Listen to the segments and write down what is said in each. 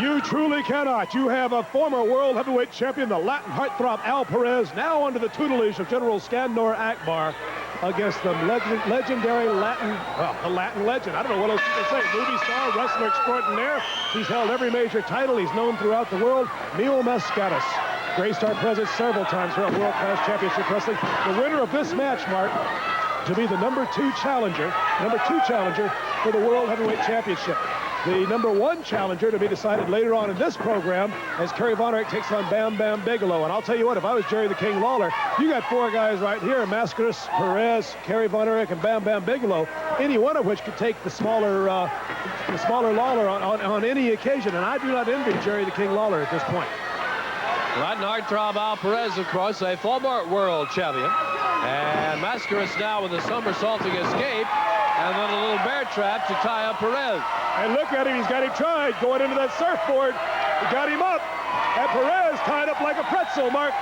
You truly cannot. You have a former world heavyweight champion, the Latin heartthrob Al Perez, now under the tutelage of General Skandor Akbar, against the legendary the Latin legend. I don't know what else you can say. Movie star, wrestler extraordinaire. He's held every major title. He's known throughout the world. Mascaras. Gray Star present several times throughout World Class Championship Wrestling. The winner of this match, Mark, to be the number two challenger for the World Heavyweight Championship. The number one challenger to be decided later on in this program as Kerry Von Erich takes on Bam Bam Bigelow. And I'll tell you what, if I was Jerry the King Lawler, you got four guys right here, Mascaras, Perez, Kerry Von Erich, and Bam Bam Bigelow, any one of which could take the smaller Lawler on any occasion. And I do not envy Jerry the King Lawler at this point. Latin heartthrob Al Perez, of course, a former world champion. And Mascaras now with a somersaulting escape. And then a little bear trap to tie up Perez. And look at him, he's got him tried, going into that surfboard. He got him up. And Perez tied up like a pretzel, Mark.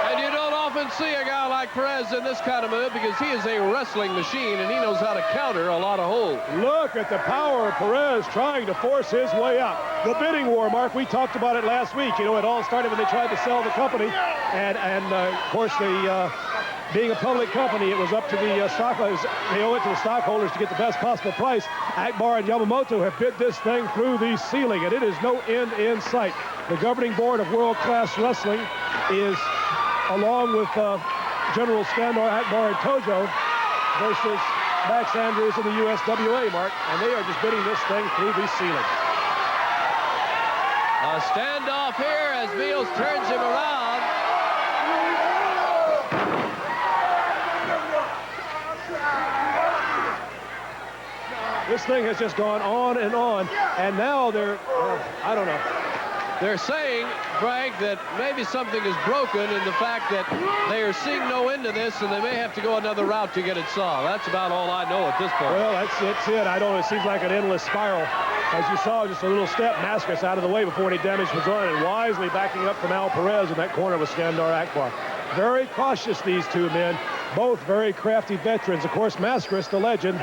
And you don't often see a guy like Perez in this kind of move because he is a wrestling machine and he knows how to counter a lot of holds. Look at the power of Perez trying to force his way out. The bidding war, Mark, we talked about it last week. You know, it all started when they tried to sell the company. And of course, being a public company, it was up to the stockholders. They owe it to the stockholders to get the best possible price. Akbar and Yamamoto have bid this thing through the ceiling, and it is no end in sight. The governing board of World Class Wrestling is, along with General Skandor Akbar and Tojo, versus Max Andrews and the USWA, Mark, and they are just bidding this thing through the ceiling. A standoff here as Beals turns him around. This thing has just gone on, and now they're, I don't know. They're saying, Frank, that maybe something is broken in the fact that they are seeing no end to this, and they may have to go another route to get it solved. That's about all I know at this point. Well, that's it. I don't know. It seems like an endless spiral. As you saw, just a little step, Mascaras out of the way before any damage was done, and wisely backing up from Al Perez in that corner with Skandor Akbar. Very cautious, these two men. Both very crafty veterans. Of course, Mascaras, the legend.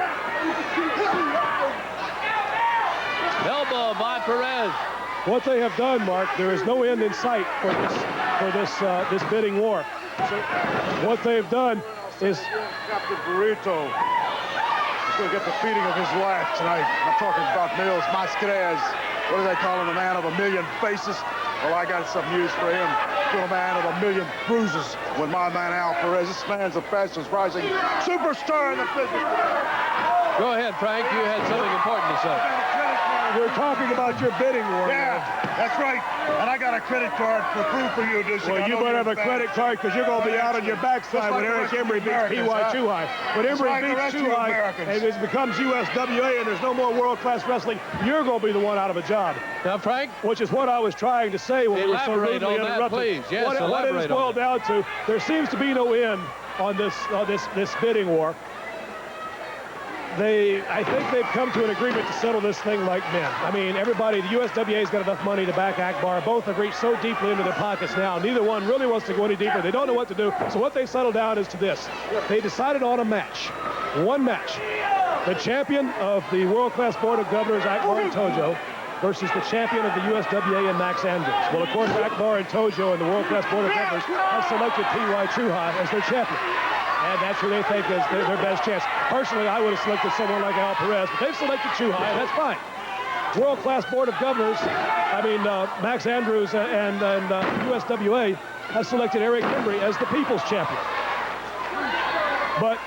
Elbow by Perez. What they have done, Mark, there is no end in sight for this bidding war. So what they've done is Captain Burrito is going to get the feeding of his life tonight. I'm talking about Mills Mascaras. What do they call him? The man of a million faces. Well, I got some news for him. To a man of a million bruises with my man Al Perez. This man's a fastest rising superstar in the business. Go ahead, Frank. You had something important to say. We're talking about your bidding war. Yeah, that's right. And I got a credit card for proof for you, Deuce. Well, you better have a credit card because you're going to be out on your backside when Eric Embry beats P.Y. Chuhai. When Embry beats Chuhai and it becomes USWA and there's no more world-class wrestling, you're going to be the one out of a job. Now, Frank? Which is what I was trying to say when we were so rudely interrupted. That, please. Yes, what it is boiled down to, there seems to be no end on this bidding war. I think they've come to an agreement to settle this thing like men. I mean, everybody, the USWA's got enough money to back Akbar. Both have reached so deeply into their pockets now. Neither one really wants to go any deeper. They don't know what to do. So what they settled down is to this. They decided on a match. One match. The champion of the World Class Board of Governors, Akbar and Tojo, versus the champion of the USWA and Max Andrews. Well, of course, Akbar and Tojo and the World Class Board of Governors have selected P.Y. Chuhai as their champion. And that's who they think is their best chance. Personally, I would have selected someone like Al Perez, but they've selected Chuhai, and that's fine. World Class Board of Governors, Max Andrews and USWA have selected Eric Embry as the People's Champion. But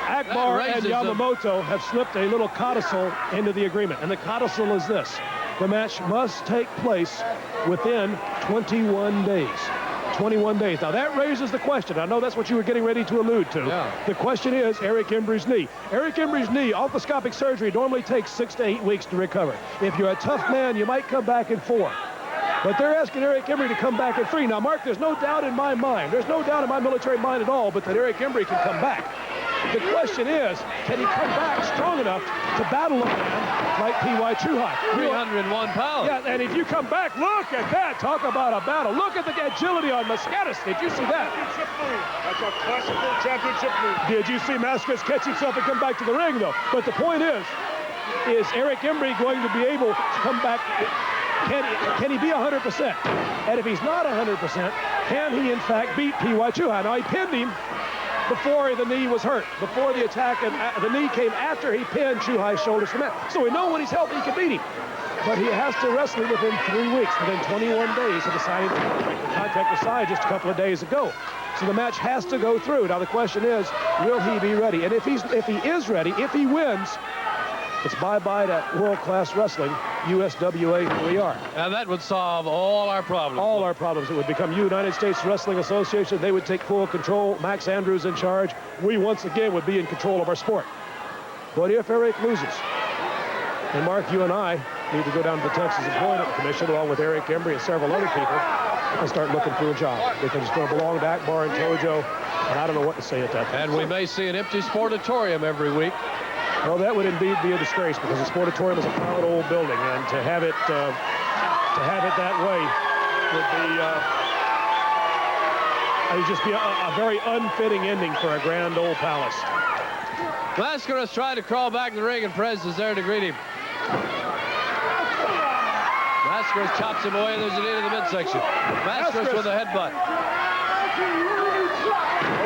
Akbar and Yamamoto have slipped a little codicil into the agreement, and the codicil is this. The match must take place within 21 days. 21 days. Now, that raises the question. I know that's what you were getting ready to allude to. Yeah. The question is Eric Embry's knee. Eric Embry's knee, arthroscopic surgery, normally takes 6 to 8 weeks to recover. If you're a tough man, you might come back in 4. But they're asking Eric Embry to come back in 3. Now, Mark, there's no doubt in my mind. There's no doubt in my military mind at all, but that Eric Embry can come back. The question is, can he come back strong enough to battle a man like P.Y. Chuhai? 301 pounds. Yeah, and if you come back, look at that. Talk about a battle. Look at the agility on Mascaras. Did you see that? That's a classical championship move. Did you see Mascaras catch himself and come back to the ring, though? But the point is Eric Embry going to be able to come back can he be 100%? And if he's not 100%, can he in fact beat P.Y. Chuhai? Now, he pinned him before the knee was hurt, before the attack, and the knee came after he pinned Chuhai's shoulders from that. So we know when he's healthy, he can beat him. But he has to wrestle within 3 weeks, within 21 days of the signing of the contract. The contract was signed just a couple of days ago. So the match has to go through. Now the question is, will he be ready? And if he is ready, if he wins, it's bye-bye to world-class wrestling, USWA, here we are. And that would solve all our problems. All our problems. It would become United States Wrestling Association. They would take full control. Max Andrews in charge. We once again would be in control of our sport. But if Eric loses, and Mark, you and I need to go down to the Texas Employment Commission along with Eric Embry and several other people and start looking for a job, because it's going to belong to Akbar and Tojo, and I don't know what to say at that point. And we may see an empty sportatorium every week. Well, that would indeed be a disgrace, because the sportatorium is a proud old building, and to have it that way would just be a very unfitting ending for a grand old palace. Mascaras trying to crawl back in the ring, and Perez is there to greet him. Mascaras chops him away. There's a knee to the midsection. Mascaras with a headbutt.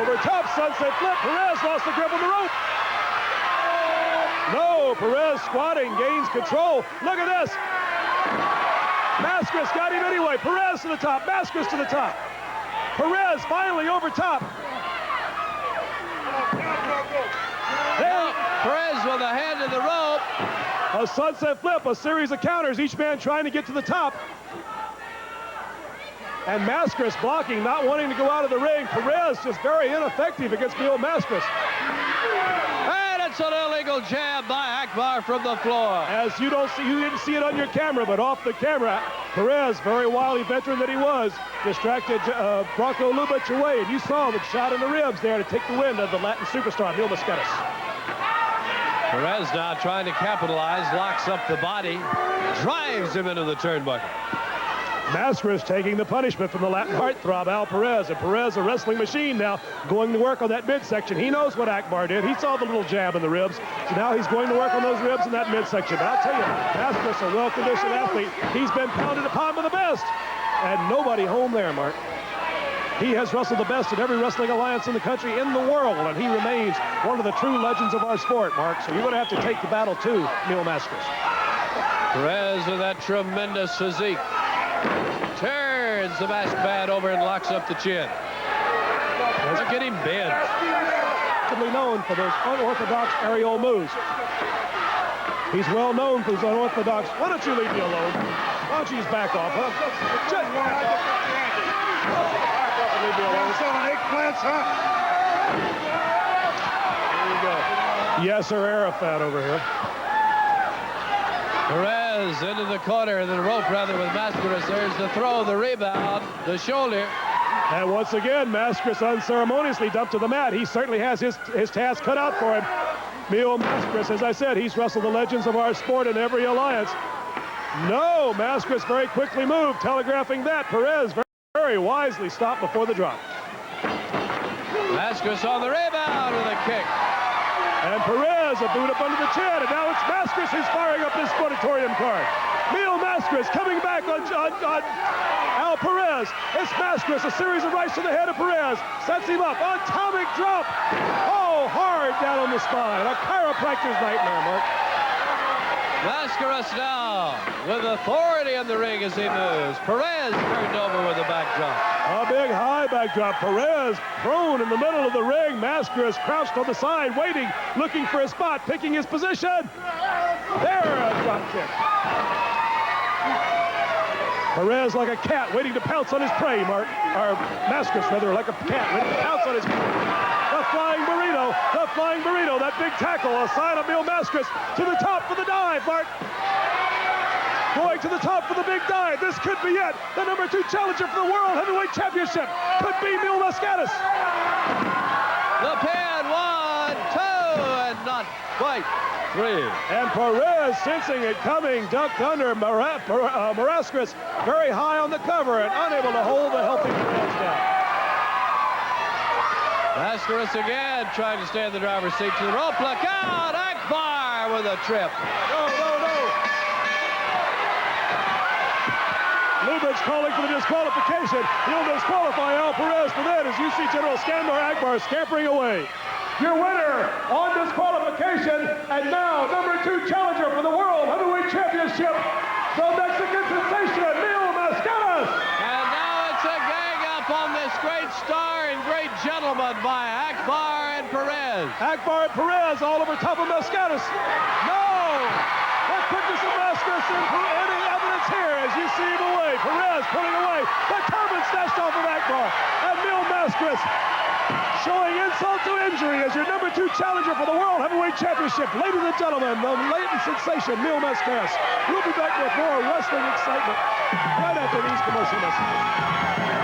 Over top, sunset flip. Perez lost the grip on the rope. No, Perez squatting, gains control. Look at this. Mascaras got him anyway. Perez to the top. Mascaras to the top. Perez finally over top. Perez with a hand in the rope. A sunset flip, a series of counters, each man trying to get to the top. And Mascaras blocking, not wanting to go out of the ring. Perez just very ineffective against Neil Mascaras. And it's an illegal jab by Akbar from the floor. As you didn't see it on your camera, but off the camera, Perez, very wily veteran that he was, distracted Bronco Lubitsch away. And you saw the shot in the ribs there to take the wind of the Latin superstar, Neil Mascaras. Perez now trying to capitalize, locks up the body, drives him into the turnbuckle. Mascaras taking the punishment from the Latin heartthrob, Al Perez. And Perez, a wrestling machine now, going to work on that midsection. He knows what Akbar did. He saw the little jab in the ribs. So now he's going to work on those ribs in that midsection. But I'll tell you, Mascaras, a well-conditioned athlete. He's been pounded upon by the best. And nobody home there, Mark. He has wrestled the best in every wrestling alliance in the country, in the world, and he remains one of the true legends of our sport, Mark. So you're going to have to take the battle to Neil Mascaras. Perez with that tremendous physique. Turns the mask pad over and locks up the chin. Look at him bend. Known for those unorthodox aerial moves. He's well known for his unorthodox. Why don't you leave me alone? Why don't you just back off, huh? Just leave me alone. There you go. Yes, sir, Arafat over here. Perez into the corner, the rope rather, with Mascaras. There's the throw, the rebound, the shoulder. And once again, Mascaras unceremoniously dumped to the mat. He certainly has his task cut out for him. Neil Mascaras, as I said, he's wrestled the legends of our sport in every alliance. No, Mascaras very quickly moved, telegraphing that. Perez very wisely stopped before the drop. Mascaras on the rebound with a kick. And Perez, a boot up under the chin, and now it's Mascaras who's firing up this sportatorium card. Neil Mascaras coming back on Al Perez. It's Mascaras, a series of rights to the head of Perez. Sets him up, atomic drop. Oh, hard down on the spine. A chiropractor's nightmare, Mark. Mascaras now with authority in the ring as he moves. Perez turned over with a backdrop. A big high backdrop. Perez prone in the middle of the ring. Mascaras crouched on the side, waiting, looking for a spot, picking his position. There, a drop kick. Perez like a cat waiting to pounce on his prey, Mark. Or Mascaras, rather, like a cat waiting to pounce on his prey. The flying burrito, that big tackle, a sign of Neil Mascaras to the top for the dive, Mark. Going to the top for the big dive. This could be it. The #2 challenger for the World Heavyweight Championship could be Neil Mascaras. The pin, 1, 2, and not quite 3. And Perez, sensing it coming, ducked under Mascaras, very high on the cover and unable to hold the healthy Perez down. Mascaras again trying to stay in the driver's seat to the rope. Look out! Akbar with a trip. No. judge calling for the disqualification. He'll disqualify Al Perez for that as you see General Skandor Akbar scampering away. Your winner on disqualification, and now number 2 challenger for the World Heavyweight Championship, the Mexican sensation, Mascaras. And now it's a gang up on this great star and great gentleman by Akbar and Perez. Akbar and Perez all over top of Mascaras. No! What quickness of Mascaras in any evidence here as you see him away. Perez pulling away. The turban snatched off of Akbar. And Mascaras showing insult to injury as your number 2 challenger for the World Heavyweight Championship. Ladies and gentlemen, the latent sensation, Mascaras. We'll be back with more wrestling excitement right after these commercial messages.